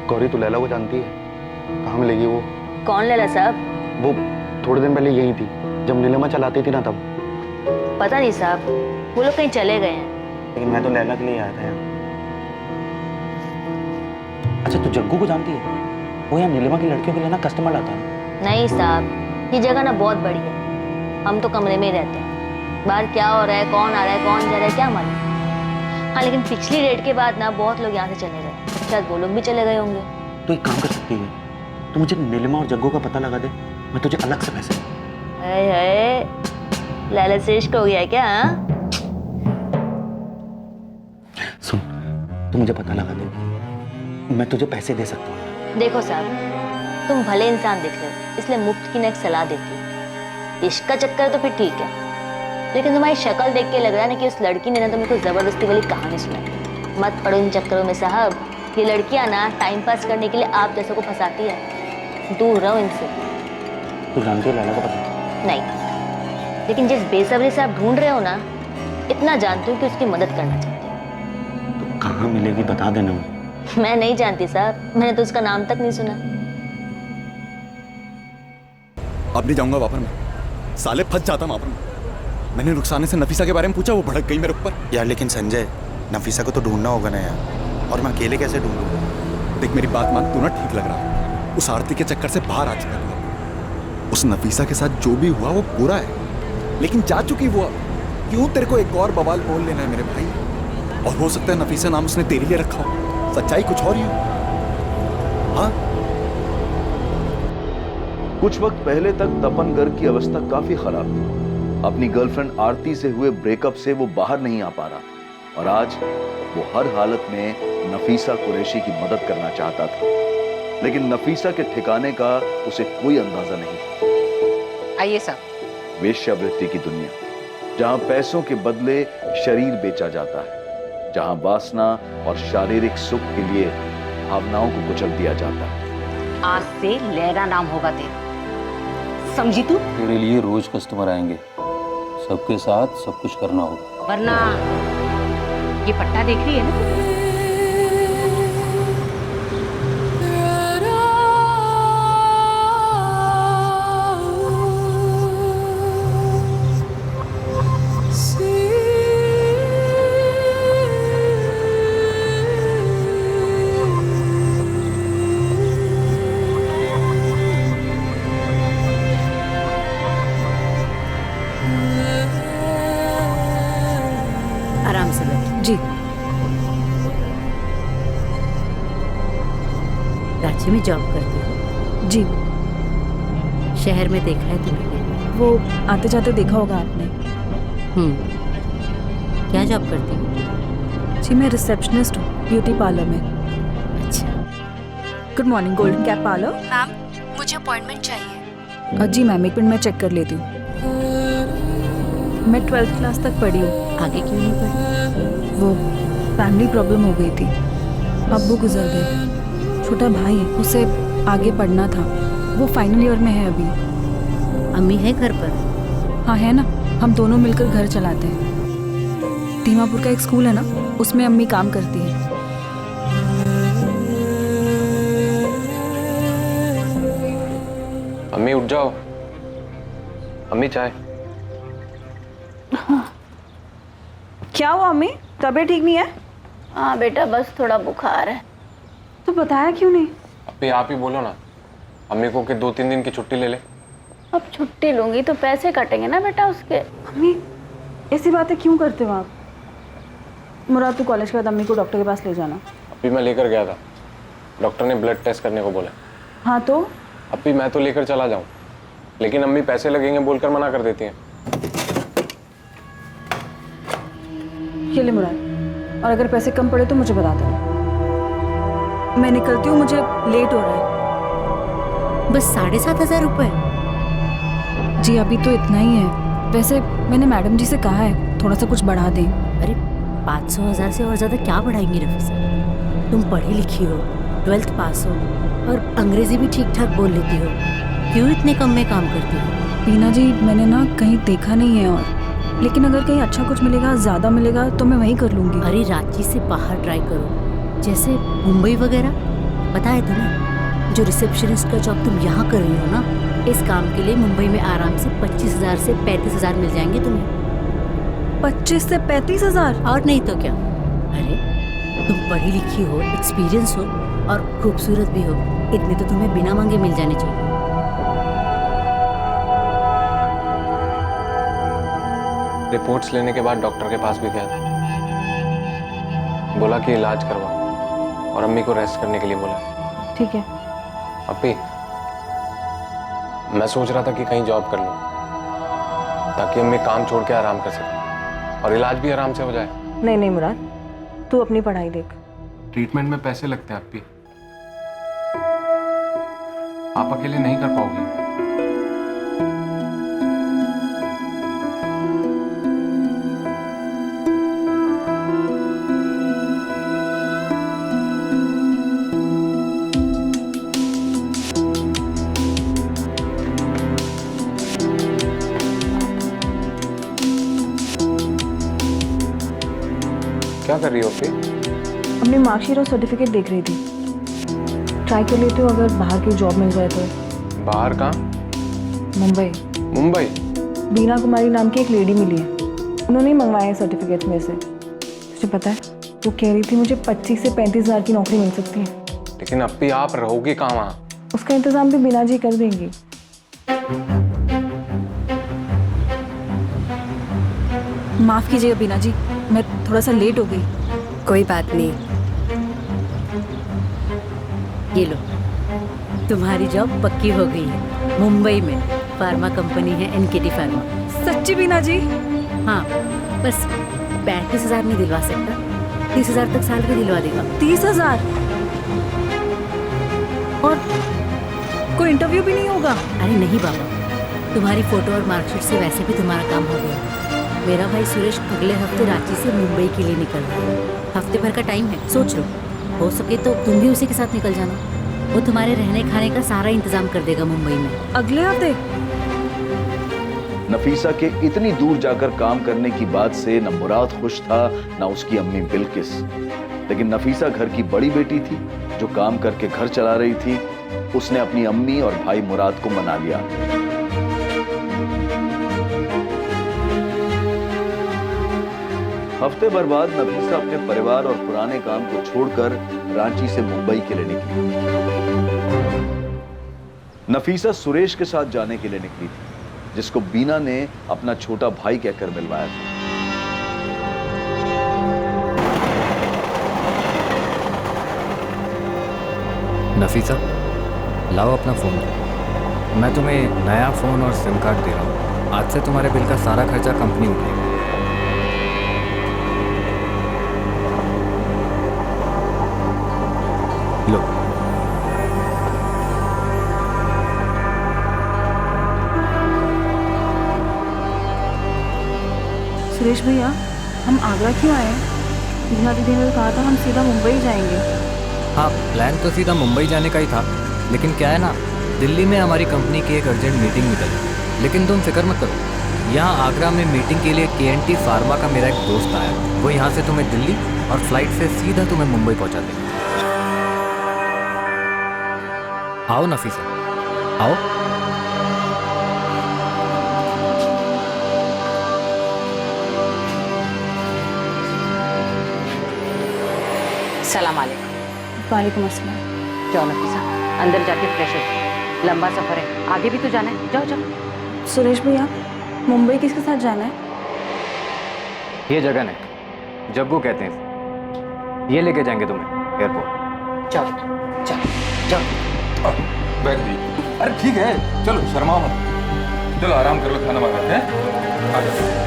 गौरी, तू लैला को जानती है? कहाँ मिलेगी वो? कौन लैला साहब? वो थोड़े दिन पहले यही थी, जब नीलिमा चलाती थी ना तब। पता नहीं साहब, वो लोग कहीं चले गए हैं। लेकिन मैं तो लैला के लिए आया था यहाँ। अच्छा, तू जग्गू को जानती है? वो यहाँ नीलिमा की लड़कियों के लिए ना कस्टमर लाता है। नहीं साहब, ये जगह ना बहुत बड़ी है, हम तो कमरे में ही रहते हैं। बाहर क्या हो रहा है, कौन आ रहा है, कौन जा रहा है, क्या मालूम। हाँ, लेकिन पिछली रेड के बाद ना बहुत लोग यहाँ से चले गए, शायद वो लोग भी चले गए होंगे। तो एक काम कर सकती है, तो मुझे नीलिमा और जग्गू का पता लगा दे, मैं तुझे अलग से पैसे। लैला से इश्क हो गया है क्या? हाँ? सुन, तू मुझे पता लगा दे, मैं तुझे पैसे दे सकता हूँ। देखो साहब, तुम भले इंसान दिख रहे हो, इसलिए मुफ्त की ना एक सलाह देती हूँ। इश्क का चक्कर तो फिर ठीक है, लेकिन तुम्हारी शक्ल देख के लग रहा है ना कि उस लड़की ने ना तुमको कोई जबरदस्ती वाली कहानी सुनाई। मत पड़ो इन चक्करों में साहब, ये लड़कियां ना टाइम पास करने के लिए आप जैसों को फंसाती है। दूर रहो इनसे। तू जानती है लैला को पता? नहीं, लेकिन जिस बेसब्री से आप ढूंढ रहे हो ना, इतना जानती हूँ कि उसकी मदद करना चाहती हूँ। तो कहाँ मिलेगी बता देना। मैं नहीं जानती साहब, मैंने तो उसका नाम तक नहीं सुना। अब नहीं जाऊंगा वापस में, साले फंस जाता वहां पर। मैंने रुखसाने से नफीसा के बारे में पूछा, वो भड़क गई मेरे ऊपर। यार लेकिन संजय, नफीसा को तो ढूंढना होगा ना यार, और मैं अकेले कैसे ढूंढूं? देख मेरी बात मान, तू ना ठीक लग रहा है, उस आरती के चक्कर से बाहर आ चुका तू। उस नफीसा के साथ जो भी हुआ वो बुरा है, लेकिन जा चुकी वो। क्यों तेरे को एक और बवाल बोल लेना है मेरे भाई? और हो सकता है नफीसा नाम उसने तेरे लिए रखा हो, सच्चाई कुछ और ही हो। हाँ, कुछ वक्त पहले तक तपन गर्ग की अवस्था काफी खराब थी। अपनी गर्लफ्रेंड आरती से हुए ब्रेकअप से वो बाहर नहीं आ पा रहा था, और आज वो हर हालत में नफीसा कुरैशी की मदद करना चाहता था, लेकिन नफीसा के ठिकाने का उसे कोई अंदाजा नहीं। आइए साहब। वेश्यावृत्ति की दुनिया, जहां पैसों के बदले शरीर बेचा जाता है, जहां वासना और शारीरिक सुख के लिए भावनाओं को कुचल दिया जाता है। आज से लैला नाम होगा तेरा, समझी तू? तेरे लिए रोज कस्टमर आएंगे, सबके साथ सब कुछ करना होगा। वरना ये पट्टा देख रही है ना, आराम से बैठ। जी। कराची में जॉब करती हो? जी। शहर में देखा है तुम्हें? वो आते जाते देखा होगा आपने। क्या जॉब करती हो? जी मैं रिसेप्शनिस्ट हूँ ब्यूटी पार्लर में। अच्छा। Good morning, golden cap parlour. Ma'am मुझे अपॉइंटमेंट चाहिए। जी मैम, एक मिनट मैं चेक कर लेती हूँ। मैं 12th क्लास तक पढ़ी हूँ। आगे क्यों नहीं पढ़ी? वो फैमिली प्रॉब्लम हो गई थी, अब्बू गुजर गए। छोटा भाई है, उसे आगे पढ़ना था, वो फाइनल ईयर में है अभी। अम्मी है घर पर? हाँ है ना, हम दोनों मिलकर घर चलाते हैं। दीमापुर का एक स्कूल है ना, उसमें अम्मी काम करती है। अम्मी उठ जाओ। अम्मी चाय। क्या हुआ अम्मी, तबीयत ठीक नहीं है? हाँ बेटा, बस थोड़ा बुखार है। तो बताया क्यों नहीं? अम्मी आप ही बोलो ना अम्मी को कि 2-3 दिन की छुट्टी ले ले। अब छुट्टी लूंगी तो पैसे कटेंगे ना बेटा उसके। अम्मी ऐसी बातें क्यों करते हो आप? मुराद तू कॉलेज के बाद अम्मी को डॉक्टर के पास ले जाना। अभी मैं लेकर गया था, डॉक्टर ने ब्लड टेस्ट करने को बोला। हाँ तो? अभी मैं तो लेकर चला जाऊं, लेकिन अम्मी पैसे लगेंगे बोलकर मना कर देती हैं। ये ले मुराद, और अगर पैसे कम पड़े तो मुझे बता देना। मैं निकलती हूँ, मुझे लेट हो रहा है। बस 7,500 रुपये? जी अभी तो इतना ही है। वैसे मैंने मैडम जी से कहा है थोड़ा सा कुछ बढ़ा दें। अरे 500,000 से और ज़्यादा क्या बढ़ाएंगी नफीसा? तुम पढ़ी लिखी हो, 12th पास हो और अंग्रेजी भी ठीक ठाक बोल लेती हो, क्यों इतने कम में काम करती हो? बीना जी मैंने ना कहीं देखा नहीं है, और लेकिन अगर कहीं अच्छा कुछ मिलेगा, ज़्यादा मिलेगा तो मैं वहीं कर लूँगी। अरे रांची से बाहर ट्राई करो, जैसे मुंबई वगैरह। पता है तुम्हें, जो रिसेप्शनिस्ट का जॉब तुम यहाँ कर रही हो ना, इस काम के लिए मुंबई में आराम से 25,000 से 35,000 मिल जाएंगे तुम्हें। 25 से 35,000? और नहीं तो क्या। अरे तुम पढ़ी लिखी हो, एक्सपीरियंस हो और खूबसूरत भी हो, इतने तो तुम्हें बिना मांगे मिल जाने चाहिए। रिपोर्ट्स लेने के बाद डॉक्टर के पास भी गया था, बोला कि इलाज करवा और अम्मी को रेस्ट करने के लिए बोला। ठीक है। अभी मैं सोच रहा था कि कहीं जॉब कर लूं ताकि अम्मी काम छोड़ के आराम कर सके और इलाज भी आराम से हो जाए। नहीं नहीं मुराद, तू अपनी पढ़ाई देख। ट्रीटमेंट में पैसे लगते हैं अप्पी, आप अकेले नहीं कर पाओगी। क्या कर रही हो अप्पी? अपनी मार्कशीट और सर्टिफिकेट देख रही थी। ट्राई कर लेते हो, अगर बाहर की जॉब मिल जाए तो। बाहर कहाँ? मुंबई। मुंबई? बीना कुमारी नाम की एक लेडी मिली है, उन्होंने ही मंगवाए हैं सर्टिफिकेट में से। तुझे पता है, वो कह रही थी मुझे 25 से 35,000 की नौकरी मिल सकती है। लेकिन अप्पी आप रहोगी कहाँ वहाँ? उसका इंतजाम भी बीना जी कर देंगी। माफ कीजिएगा बीना जी, मैं थोड़ा सा लेट हो गई। कोई बात नहीं। ये लो, तुम्हारी जॉब पक्की हो गई है मुंबई में। फार्मा कंपनी है NKT फार्मा। सच्ची बीना जी? हाँ, बस 35,000 नहीं दिलवा सकता, 30,000 तक सैलरी दिलवा देगा। 30,000? और कोई इंटरव्यू भी नहीं होगा? अरे नहीं बाबा, तुम्हारी फोटो और मार्कशीट से वैसे भी तुम्हारा काम हो गया। मेरा भाई सुरेश अगले हफ्ते रांची से मुंबई के लिए निकल रहा है। हफ्ते भर का टाइम है, सोच लो, हो सके तो तुम भी उसी के साथ निकल जाना। वो तुम्हारे रहने खाने का सारा इंतजाम कर देगा मुंबई में। अगले हफ्ते? नफीसा के इतनी दूर जाकर काम करने की बात से न मुराद खुश था, न उसकी अम्मी बिल्किस। लेकिन नफीसा घर की बड़ी बेटी थी जो काम करके घर चला रही थी। उसने अपनी अम्मी और भाई मुराद को मना लिया। हफ्ते भर बाद नफीसा अपने परिवार और पुराने काम को छोड़कर रांची से मुंबई के लिए निकली। नफीसा सुरेश के साथ जाने के लिए निकली थी, जिसको बीना ने अपना छोटा भाई कहकर मिलवाया था। नफीसा, लाओ अपना फ़ोन। मैं तुम्हें नया फ़ोन और सिम कार्ड दे रहा हूँ। आज से तुम्हारे बिल का सारा खर्चा कंपनी उठाएगी। लो। सुरेश भैया, हम आगरा क्यों आए हैं? मीना दीदी ने कहा था हम सीधा मुंबई जाएंगे। हाँ, प्लान तो सीधा मुंबई जाने का ही था, लेकिन क्या है ना, दिल्ली में हमारी कंपनी की एक अर्जेंट मीटिंग निकली। लेकिन तुम फिक्र मत करो, यहाँ आगरा में मीटिंग के लिए KNT फार्मा का मेरा एक दोस्त आया। वो यहाँ से तुम्हें दिल्ली और फ्लाइट से सीधा तुम्हें मुंबई पहुँचा देगा। आओ नफीसा, आओ। सलाम अलैकुम। वालेकुम अस्सलाम। जाओ नफीसा, अंदर जाके फ्रेश हो। लंबा सफर है, आगे भी तो जाना है। जाओ जाओ। सुरेश भैया, मुंबई किसके साथ जाना है? ये जगह नहीं, जग्गू कहते हैं इसे। ये लेके जाएंगे तुम्हें एयरपोर्ट। जाओ जाओ जाओ। बैठ दी। अरे ठीक है, चलो शर्मा मत, चलो आराम कर लो, खाना मंगाते हैं। आ जाओ।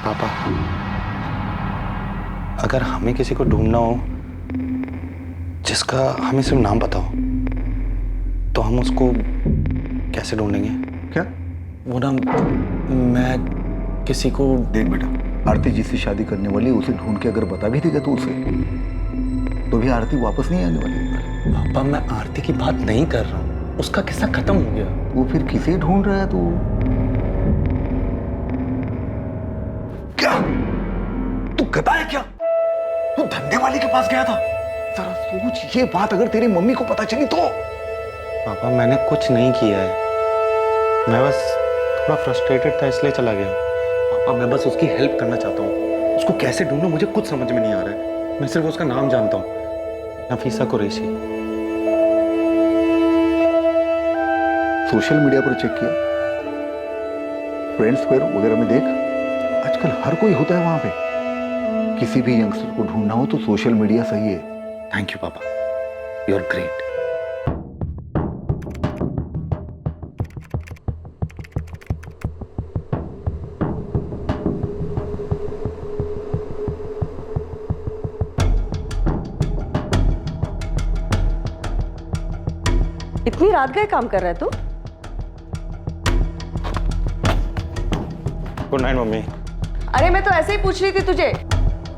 पापा, अगर हमें किसी को ढूंढना हो जिसका हमें सिर्फ नाम पता हो, तो हम उसको कैसे ढूंढेंगे? क्या? वो ना, मैं किसी को... देख बेटा, आरती जिससे शादी करने वाली उसे ढूंढ के अगर बता भी देगा तो उसे, तो भी आरती वापस नहीं आने वाली। पापा, मैं आरती की बात नहीं कर रहा हूँ, उसका किस्सा खत्म हो गया। वो फिर किसे ढूंढ रहा है तू? क्या तू गधा है क्या? तू धंधे वाले के पास गया था? जरा सोच, ये बात अगर तेरी मम्मी को पता चली तो? पापा, मैंने कुछ नहीं किया है, मैं बस थोड़ा फ्रस्ट्रेटेड था इसलिए चला गया। पापा, मैं बस उसकी हेल्प करना चाहता हूँ। उसको कैसे ढूंढूं मुझे कुछ समझ में नहीं आ रहा है। मैं सिर्फ उसका नाम जानता हूँ, नफीसा कुरैशी। सोशल मीडिया पर चेक किया? फ्रेंड्स स्क्वायर वगैरह में देख, आजकल हर कोई होता है वहां पे। किसी भी यंगस्टर को ढूंढना हो तो सोशल मीडिया सही है। थैंक यू पापा, यू आर ग्रेट। इतनी रात गए काम कर रहा है तू? Good night mummy. अरे मैं तो ऐसे ही पूछ रही थी तुझे।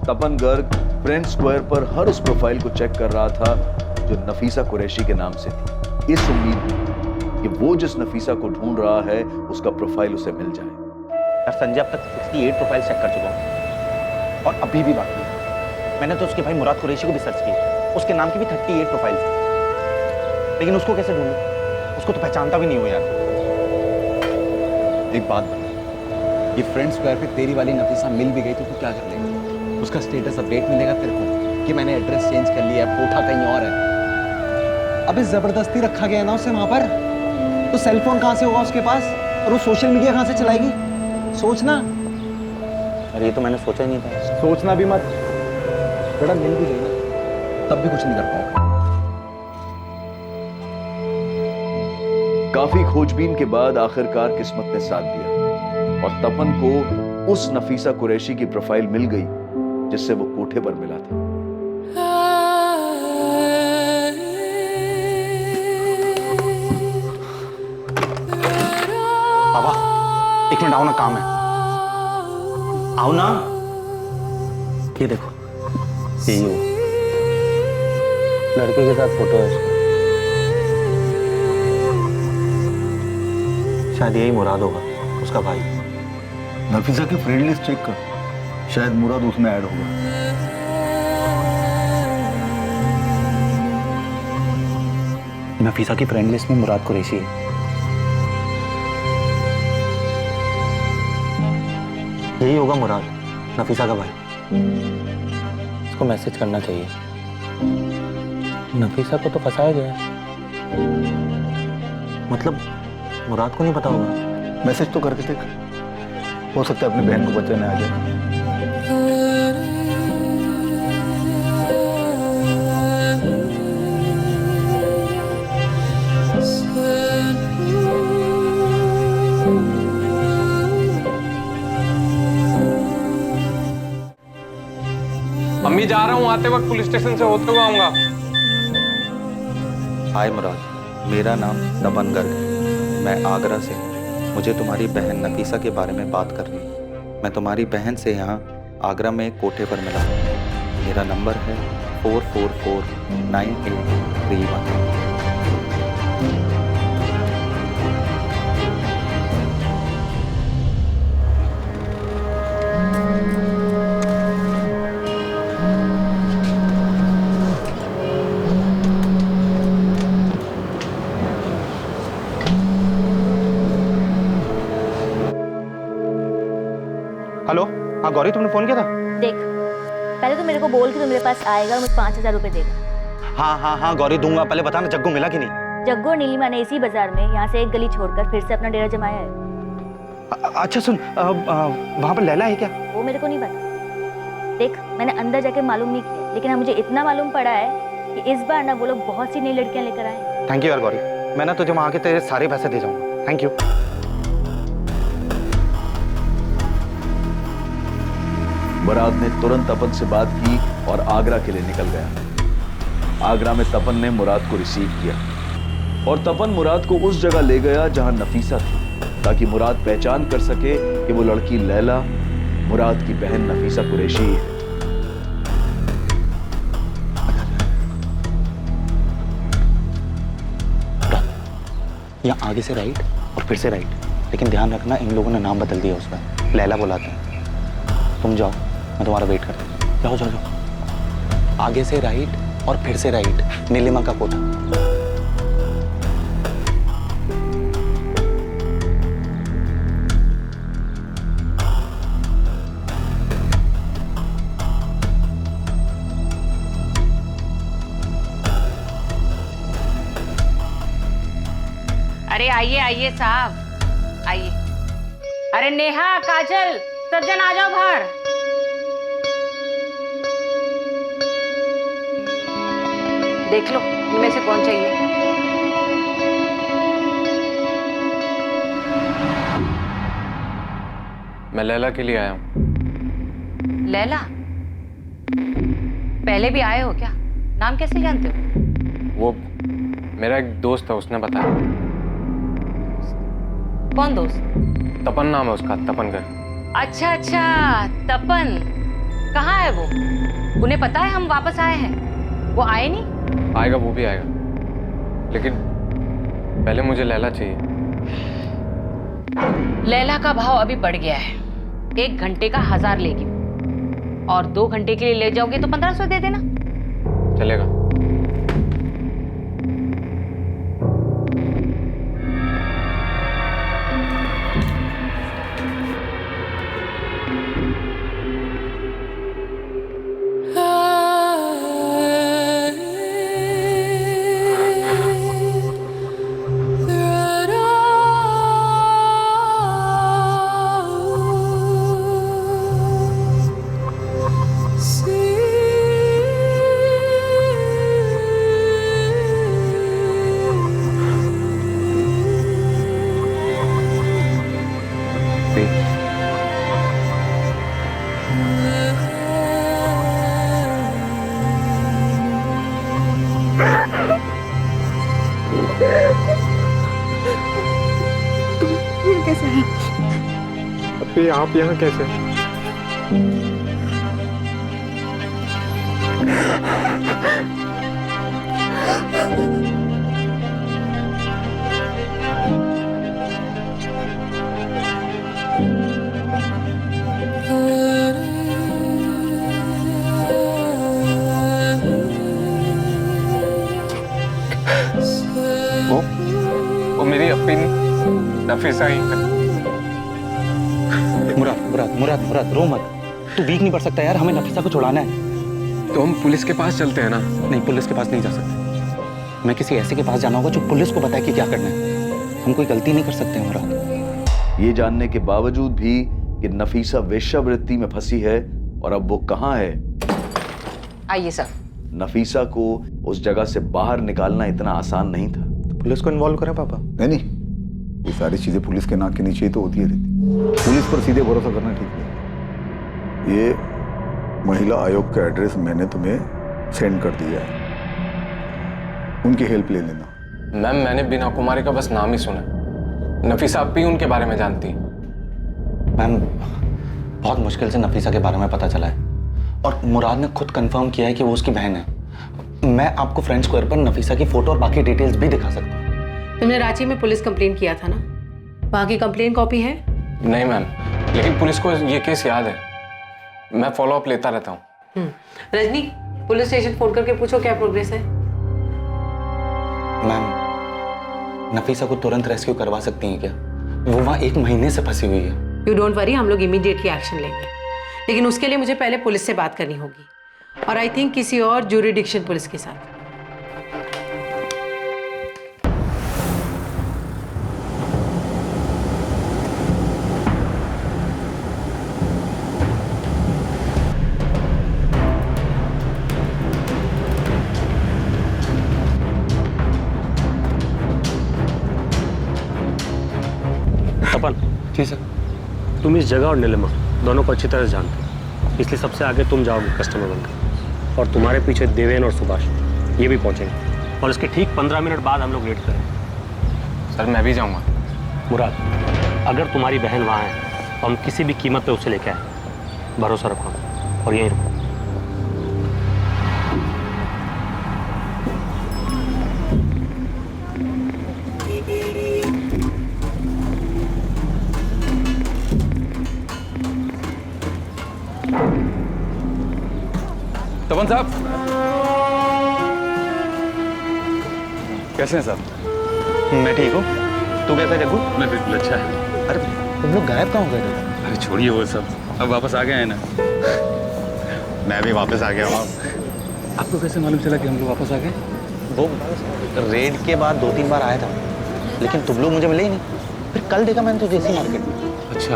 तपन गर्ग फ्रेंड स्क्वायर पर हर उस प्रोफाइल को चेक कर रहा था जो नफीसा कुरैशी के नाम से थी, इस उम्मीद में कि वो जिस नफीसा को ढूंढ रहा है उसका प्रोफाइल उसे मिल जाए। यार संजय, अब तक 68 प्रोफाइल चेक कर चुका हूँ और अभी भी बाकी है। मैंने तो उसके भाई मुराद कुरैशी को भी सर्च किया, उसके नाम की भी 38 प्रोफाइल थी, लेकिन उसको कैसे ढूंढूं? उसको तो पहचानता भी नहीं हूं यार। एक बात बता, ये फ्रेंड स्क्वायर पे तेरी वाली नफीसा मिल भी गई तो तू क्या कर लेगा? उसका स्टेटस अपडेट मिलेगा तेरे को कि मैंने एड्रेस चेंज कर लिया है, कोठा कहीं और है। अबे जबरदस्ती रखा गया ना उसे वहां पर, तो सेल फोन कहां से होगा उसके पास और वो सोशल मीडिया कहां से चलाएगी? सोचना। अरे ये तो मैंने सोचा ही नहीं था। सोचना भी मत, बेटा मिल भी गई ना तब भी कुछ नहीं कर पाएगा। काफी खोजबीन के बाद आखिरकार किस्मत ने साथ दिया और तपन को उस नफीसा कुरैशी की प्रोफाइल मिल गई जिससे वो कोठे पर मिला था। पापा, एक मिनट आओ ना, काम है। आओ ना। ये देखो, यही हो, लड़के के साथ फोटो है उसका। शायद यही मुराद होगा, उसका भाई। नफीसा की फ्रेंड लिस्ट चेक कर, शायद मुराद उसमें ऐड होगा। नफीसा की फ्रेंड लिस्ट में मुराद कुरैशी है। यही होगा मुराद, नफीसा का भाई। इसको मैसेज करना चाहिए। नफीसा को तो फंसाया गया है, मतलब मुराद को नहीं पता होगा। मैसेज तो करके देख। हो सकता है अपनी बहन को बचाने आ जाए। मम्मी जा रहा हूँ, आते वक्त पुलिस स्टेशन से होते हुए आऊंगा। हाय मुराद, मेरा नाम तपन गर्ग है। मैं आगरा से हूँ। मुझे तुम्हारी बहन नफीसा के बारे में बात करनी है। मैं तुम्हारी बहन से यहाँ आगरा में एक कोठे पर मिला हूँ। मेरा नंबर है 4449831। हेलो, हाँ गौरी, तुमने फोन किया था? देख, पहले तो मेरे को बोल कि तू मेरे पास आएगा और मुझे 5000 रुपए देगा। हाँ गौरी, दूंगा। पहले बताना जग्गू मिला कि नहीं? जग्गू और नीलिमा ने इसी बाजार में यहाँ से एक गली छोड़कर फिर से अपना डेरा जमाया है। अच्छा सुन, वहाँ पर लैला है क्या? वो मेरे को नहीं पता। देख, मैंने अंदर जाके मालूम नहीं किया, लेकिन हाँ मुझे इतना मालूम पड़ा है कि इस बार ना वो लोग बहुत सी नई लड़कियां लेकर आए। थैंक यू यार गौरी, मैं ना तुझे वहाँ के तेरे सारे पैसे दे जाऊंगा। Thank you. बरात ने तुरंत तपन से बात की और आगरा के लिए निकल गया। आगरा में तपन ने मुराद को रिसीव किया और तपन मुराद को उस जगह ले गया जहां नफीसा थी, ताकि मुराद पहचान कर सके कि वो लड़की लैला मुराद की बहन नफीसा कुरैशी है। यहाँ आगे से राइट और फिर से राइट, लेकिन ध्यान रखना इन लोगों ने नाम बदल दिया उसका, लैला बुलाते हैं। तुम जाओ, मैं तुम्हारा वेट करता हूँ। जाओ जाओ जाओ, आगे से राइट और फिर से राइट, नीलिमा का कोठा। अरे आइए आइए साहब, आइए। अरे नेहा, काजल, सज्जन आ जाओ बाहर। देख लो इनमें से कौन चाहिए। मैं लैला के लिए आया हूँ। लैला? पहले भी आए हो क्या? नाम कैसे जानते हो? वो मेरा एक दोस्त है, उसने बताया। कौन दोस्त? तपन नाम है उसका, तपन कर। अच्छा अच्छा, तपन। कहाँ है वो? उन्हें पता है हम वापस आए हैं? वो आए नहीं? आएगा, वो भी आएगा, लेकिन पहले मुझे लैला चाहिए। लैला का भाव अभी बढ़ गया है। 1 घंटे का 1000 लेगी और 2 घंटे के लिए ले जाओगे तो 1500 दे देना। चलेगा। कैसे हैं? अभी आप यहाँ कैसे? वो मेरी अपनी नफीसा ही है। मुराद मुराद मुराद मुराद, रो मत। तू वीक नहीं पड़ सकता यार, हमें नफीसा को छुड़ाना है। तो हम पुलिस के पास चलते हैं ना? नहीं, पुलिस के पास नहीं जा सकते। मैं किसी ऐसे के पास जाना होगा जो पुलिस को बताए कि क्या करना है। हम कोई गलती नहीं कर सकते मुराद। ये जानने के बावजूद भी कि नफीसा वेश्यावृत्ति में फंसी है और अब वो कहाँ है। आइए सर। नफीसा को उस जगह से बाहर निकालना इतना आसान नहीं था। तो पुलिस को इन्वॉल्व करें पापा? नहीं, ये सारी चीजें पुलिस के नाक के नीचे ही तो होती है रहती। पुलिस पर सीधे भरोसा करना ठीक नहीं। ये महिला आयोग का एड्रेस मैंने तुम्हें सेंड कर दिया है, उनकी हेल्प ले लेना। मैम, मैंने बीना कुमारी का बस नाम ही सुना। नफीसा आप भी उनके बारे में जानती हैं? मैम, बहुत मुश्किल से नफीसा के बारे में पता चला है और मुराद ने खुद कंफर्म किया है कि वो उसकी बहन है। मैं आपको फ्रेंड स्क्वायर पर नफीसा की फोटो और बाकी डिटेल्स भी दिखा सकता हूँ। तुमने रांची में पुलिस कंप्लेन किया था ना, वहाँ की कंप्लेन कॉपी है? नहीं मैम, लेकिन पुलिस को ये केस याद है। मैं फॉलो अप लेता रहता हूँ। रजनी, पुलिस स्टेशन फोन करके पूछो क्या प्रोग्रेस है। मैम, नफीसा को तुरंत रेस्क्यू करवा सकती हैं क्या? वो वहाँ 1 महीने से फंसी हुई है। यू डोंट वरी, हम लोग इमीडिएटली एक्शन लेंगे, लेकिन उसके लिए मुझे पहले पुलिस से बात करनी होगी, और आई थिंक किसी और ज्यूरिडिक्शन पुलिस के साथ। तपन जी सर। तुम इस जगह और नीलिमा दोनों को अच्छी तरह जानते हो, इसलिए सबसे आगे तुम जाओगे कस्टमर बनकर, और तुम्हारे पीछे देवेन और सुभाष ये भी पहुंचेंगे, और इसके ठीक 15 मिनट बाद हम लोग वेट करेंगे। सर मैं भी जाऊंगा। मुराद, अगर तुम्हारी बहन वहाँ है तो हम किसी भी कीमत पे उसे लेके आए। भरोसा रखो और यहीं रुको। तपन साहब कैसे हैं साहब? मैं ठीक हूँ, तू कैसा है जग्गू? मैं बिल्कुल अच्छा है। अरे तुम लोग गायब कहाँ हो गए थे? अरे छोड़िए वो सब, अब वापस आ गए हैं ना। मैं भी वापस आ गया हूँ। आपको कैसे मालूम चला कि हम लोग वापस आ गए? वो रेड के बाद 2-3 बार आया था, लेकिन तुम लोग मुझे मिले ही नहीं। फिर कल देखा मैंने तुझे इसी मार्केट में। अच्छा,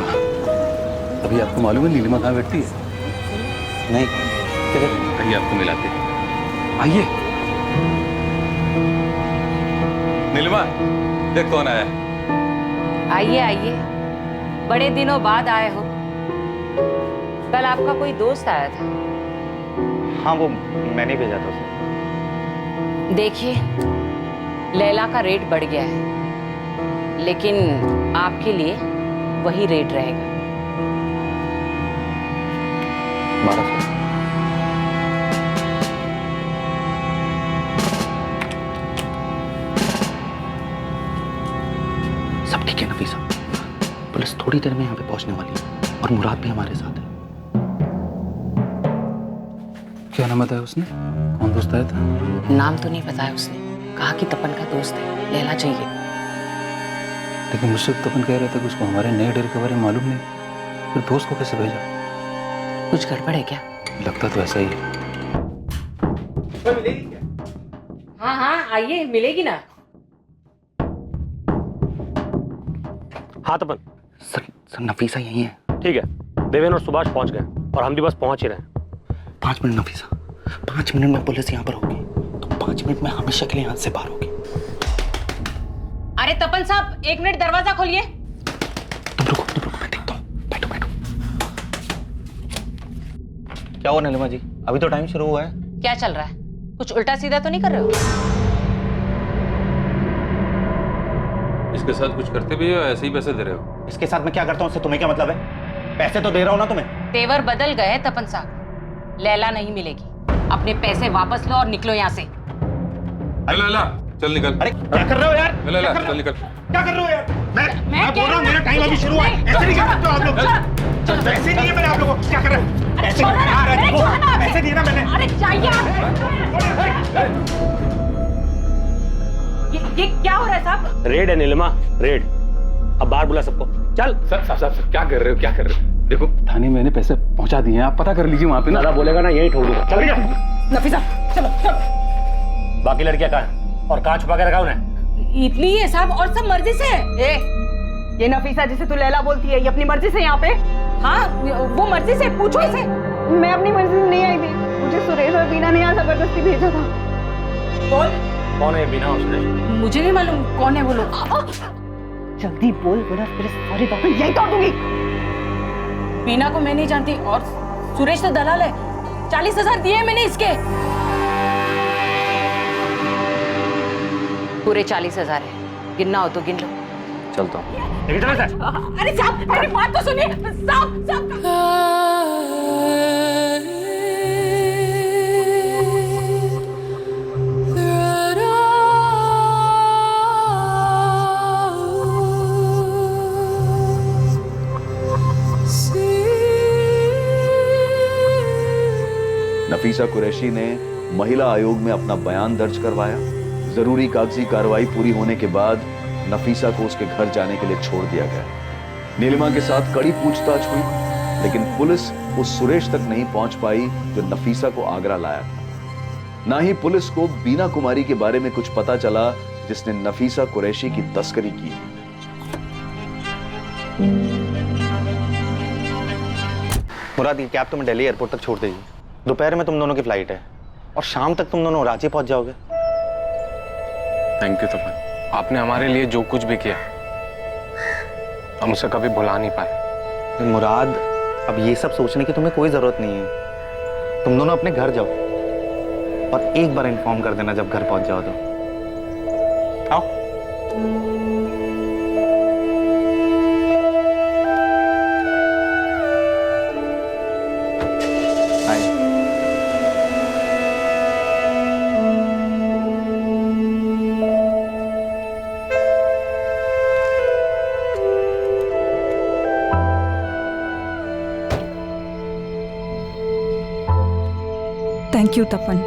अभी आपको मालूम है नीलिमा कहाँ बैठती है? नहीं, आइए आपको मिलाते हैं। आइए नीलिमा, देख कौन आया है। आइए आइए, बड़े दिनों बाद आए हो। कल आपका कोई दोस्त आया था। हाँ, वो मैंने भेजा था उसे। देखिए, लैला का रेट बढ़ गया है, लेकिन आपके लिए वही रेट रहेगा। 1200। सब ठीक है नफीसा, पुलिस थोड़ी देर में यहाँ पे पहुंचने वाली है और मुराद भी हमारे साथ है। क्या नाम बताया उसने? कौन दोस्त आया था? नाम तो नहीं बताया उसने, कहा कि तपन का दोस्त है, लैला चाहिए। लेकिन मुझसे तपन कह रहा था कि उसको हमारे नए डेरे के बारे में मालूम नहीं, फिर दोस्त को कैसे भेजा? कुछ गड़बड़ है क्या? लगता तो ऐसा ही है। हाँ हाँ आइए, मिलेगी ना। हाँ तपन। सर नफीसा यही है। ठीक है, देवेन और सुभाष पहुंच गए और हम भी बस पहुंच ही रहे हैं। 5 मिनट नफीसा, 5 मिनट में पुलिस यहाँ पर होगी, तो 5 मिनट में हमेशा के लिए यहाँ से बाहर होगी। अरे तपन साहब, 1 मिनट दरवाजा खोलिए। तुम रुको, मैं देखता हूँ। बैठो। क्या हुआ नीलिमा जी, अभी तो टाइम शुरू हुआ है। क्या चल रहा है? कुछ उल्टा सीधा तो नहीं कर रहे हो? इसके साथ कुछ करते भी हो, ऐसे ही पैसे दे रहे हो? इसके साथ मैं क्या करता हूँ उससे तुम्हें क्या मतलब है? पैसे तो दे रहा हूँ ना तुम्हें। तेवर बदल गए तपन साहब, लैला नहीं मिलेगी। अपने पैसे वापस लो और निकलो यहाँ से। लैला चल निकल। अरे क्या कर रहे हो यार? लैला चल निकल। क्या कर रहे हो यार? मैं बोल रहा हूँ, मेरा टाइम अभी शुरू हुआ है। ऐसे नहीं कर सकते हो आप लोग। पैसे दिए मैंने आप लोगों को, क्या कर रहे हो? पैसे दिए ना मैंने। अरे चाहिए। ये क्या हो रहा है साहब? रेड है नीलिमा, रेड। अब बाहर बुला सबको, चल। सर क्या कर रहे हो? देखो थाने में मैंने पैसे पहुंचा दिए हैं, आप पता कर लीजिए वहाँ पे ना। दादा बोलेगा ना यही ठोक दूंगा। चल जा। नफीसा चलो। बाकी लड़कियां कहाँ हैं? और कहाँ छुपा के रखा उन्हें? इतनी है साहब, और सब मर्जी से। ये नफीसा जिसे तू लैला बोलती है, ये अपनी मर्जी से यहाँ पे? हाँ वो मर्जी से पूछो इसे। मैं अपनी मर्जी से नहीं आई थी, मुझे सुरेश और बीना ने यहाँ जबरदस्ती भेजा था। बोल कौन है बीना और सुरेश? मुझे नहीं मालूम कौन है वो लोग। जल्दी बोल वरना तेरे सारे दांत यही तोड़ दूंगी। बीना को मैं नहीं जानती और सुरेश तो दलाल है। 40,000 दिए मैंने इसके। पूरे 40,000 है, गिनना हो तो गिन लो। चलता हूँ। अरे साहब मेरी बात तो सुनिए। साहब नफीसा कुरैशी ने महिला आयोग में अपना बयान दर्ज करवाया। जरूरी कागजी कार्रवाई पूरी होने के बाद नफीसा को उसके घर जाने के लिए छोड़ दिया गया। नीलिमा के साथ कड़ी पूछताछ हुई, लेकिन पुलिस उस सुरेश तक नहीं पहुंच पाई जो नफीसा को आगरा लाया था। ना ही पुलिस को बीना कुमारी के बारे में कुछ पता चला जिसने नफीसा कुरैशी की तस्करी की। मुराद, ये कैब तुम्हें दिल्ली एयरपोर्ट तक छोड़ देगी। दोपहर में तुम दोनों की फ्लाइट है और शाम तक तुम दोनों रांची पहुंच जाओगे। थैंक यू तपन, आपने हमारे लिए जो कुछ भी किया हम उसे कभी भुला नहीं पाए। मुराद, अब ये सब सोचने की तुम्हें कोई जरूरत नहीं है। तुम दोनों अपने घर जाओ और एक बार इन्फॉर्म कर देना जब घर पहुंच जाओ तो। आओ। थैंक यू तपन।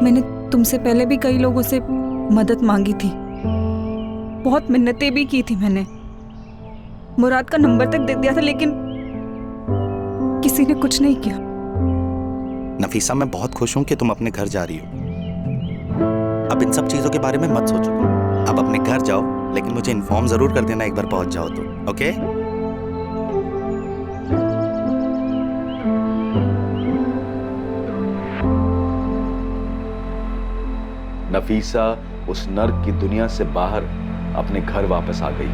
मैंने तुमसे पहले भी कई लोगों से मदद मांगी थी, बहुत मिन्नतें भी की थी मैंने। मुराद का नंबर तक दे दिया था लेकिन किसी ने कुछ नहीं किया। नफीसा, मैं बहुत खुश हूं कि तुम अपने घर जा रही हो। अब इन सब चीजों के बारे में मत सोचो। अब अपने घर जाओ, लेकिन मुझे इन्फॉर्म जरूर कर देना एक बार पहुंच जाओ तो, ओके? नफीसा उस नर्क की दुनिया से बाहर अपने घर वापस आ गई।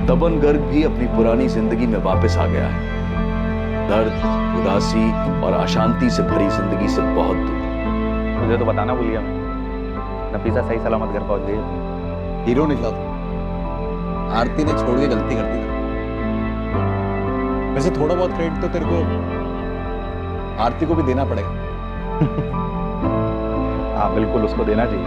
तपन गर्ग भी अपनी पुरानी जिंदगी में वापस आ गया है। दर्द, उदासी और अशांति से भरी जिंदगी से बहुत दूर। मुझे तो बताना भूलिया मैं, नफीसा सही सलामत घर पहुंच गई। हीरो निकला था। आरती ने छोड़ के गलती कर दी था। वैसे थोड़ा बहुत क्रेडिट तो तेरे को आरती को भी देना पड़ेगा। हाँ बिल्कुल, उसको देना चाहिए।